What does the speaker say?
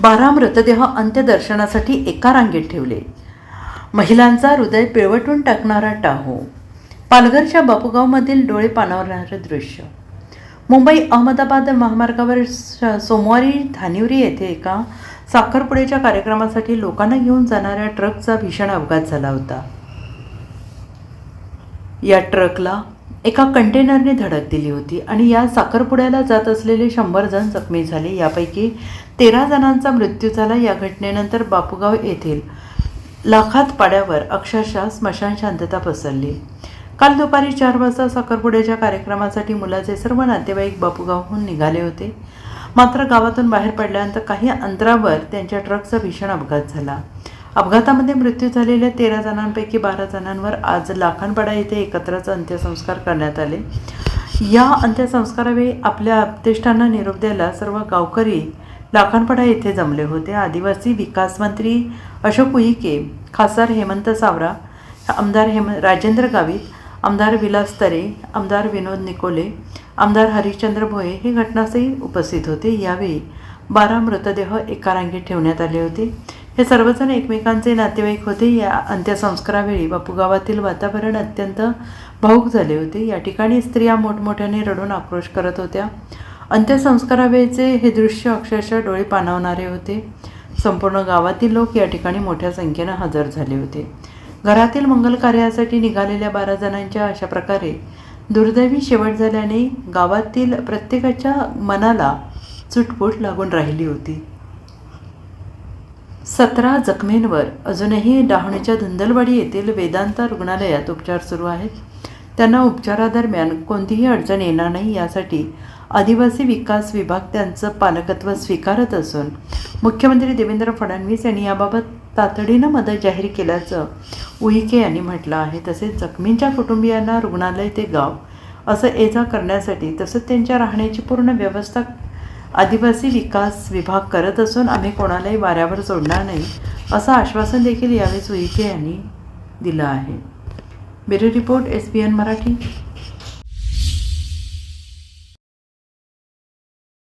12 मृतदेह अंत्यदर्शनासाठी एका रांगेत ठेवले. महिलांचा हृदय पिळवटून टाकणारा टाहो. पालघरच्या बापूगावमधील डोळे पाणावणारे दृश्य. मुंबई अहमदाबाद महामार्गावर सोमवारी धानिवरी येथे एका साखरपुड्याच्या कार्यक्रमासाठी लोकांना घेऊन जाणाऱ्या ट्रकचा भीषण अपघात झाला होता. या ट्रकला एका कंटेनरने धडक दिली होती आणि या साखरपुड्याला जात असलेले 100 जण जखमी झाले. यापैकी 13 जणांचा मृत्यू झाला. या घटनेनंतर बापूगाव येथील लाखात पाड्यावर अक्षरशः स्मशान शांतता पसरली. काल दुपारी 4 वाजता साखरपुड्याच्या कार्यक्रमासाठी मुलाचे सर्व नातेवाईक बापूगावहून निघाले होते. मात्र गावातून बाहेर पडल्यानंतर काही अंतरावर त्यांच्या ट्रकचा भीषण अपघात झाला. अपघातामध्ये मृत्यू झालेल्या 13 जणांपैकी 12 जणांवर आज लाखांपाडा येथे एकत्रच अंत्यसंस्कार करण्यात आले. या अंत्यसंस्कारावेळी आपल्या आप्तेष्टांना निरोप द्यायला सर्व गावकरी लाखांपाडा येथे जमले होते. आदिवासी विकास मंत्री अशोक उईके, खासदार हेमंत सावरा, आमदार राजेंद्र गावित, आमदार विलास तरे, आमदार विनोद निकोले, आमदार हरिश्चंद्र भोये हे घटनास्थळी उपस्थित होते. यावेळी 12 मृतदेह एका रांगेत ठेवण्यात आले होते. हे सर्वजण एकमेकांचे नातेवाईक होते. या अंत्यसंस्कारावेळी बापूगावातील वातावरण अत्यंत भावूक झाले होते. या ठिकाणी स्त्रिया मोठमोठ्याने रडून आक्रोश करत होत्या. अंत्यसंस्कारावेळीचे हे दृश्य अक्षरशः डोळे पाणावणारे होते. संपूर्ण गावातील लोक या ठिकाणी मोठ्या संख्येनं हजर झाले होते. घरातील मंगल कार्यासाठी निघालेल्या 12 जणांच्या अशा प्रकारे दुर्दैवी शेवट झाल्याने गावातील प्रत्येकाच्या मनाला चुटपूट लागून राहिली होती. 17 जखमींवर अजूनही डहाणूच्या धुंदलवाडी येथील वेदांता रुग्णालयात उपचार सुरू आहेत. त्यांना उपचारादरम्यान कोणतीही अडचण येणार नाही यासाठी आदिवासी विकास विभाग त्यांचं पालकत्व स्वीकारत असून मुख्यमंत्री देवेंद्र फडणवीस यांनी याबाबत तातडीनं मदत जाहीर केल्याचं उईके यांनी म्हटलं आहे. तसेच जखमींच्या कुटुंबियांना रुग्णालय ते गाव असं ये-जा करण्यासाठी तसंच त्यांच्या राहण्याची पूर्ण व्यवस्था आदिवासी विकास विभाग करत असून आम्ही कोणालाही वाऱ्यावर सोडणार नाही असं आश्वासन देखील यावेळी उईके यांनी दिलं आहे. Bureau report SBN Marathi.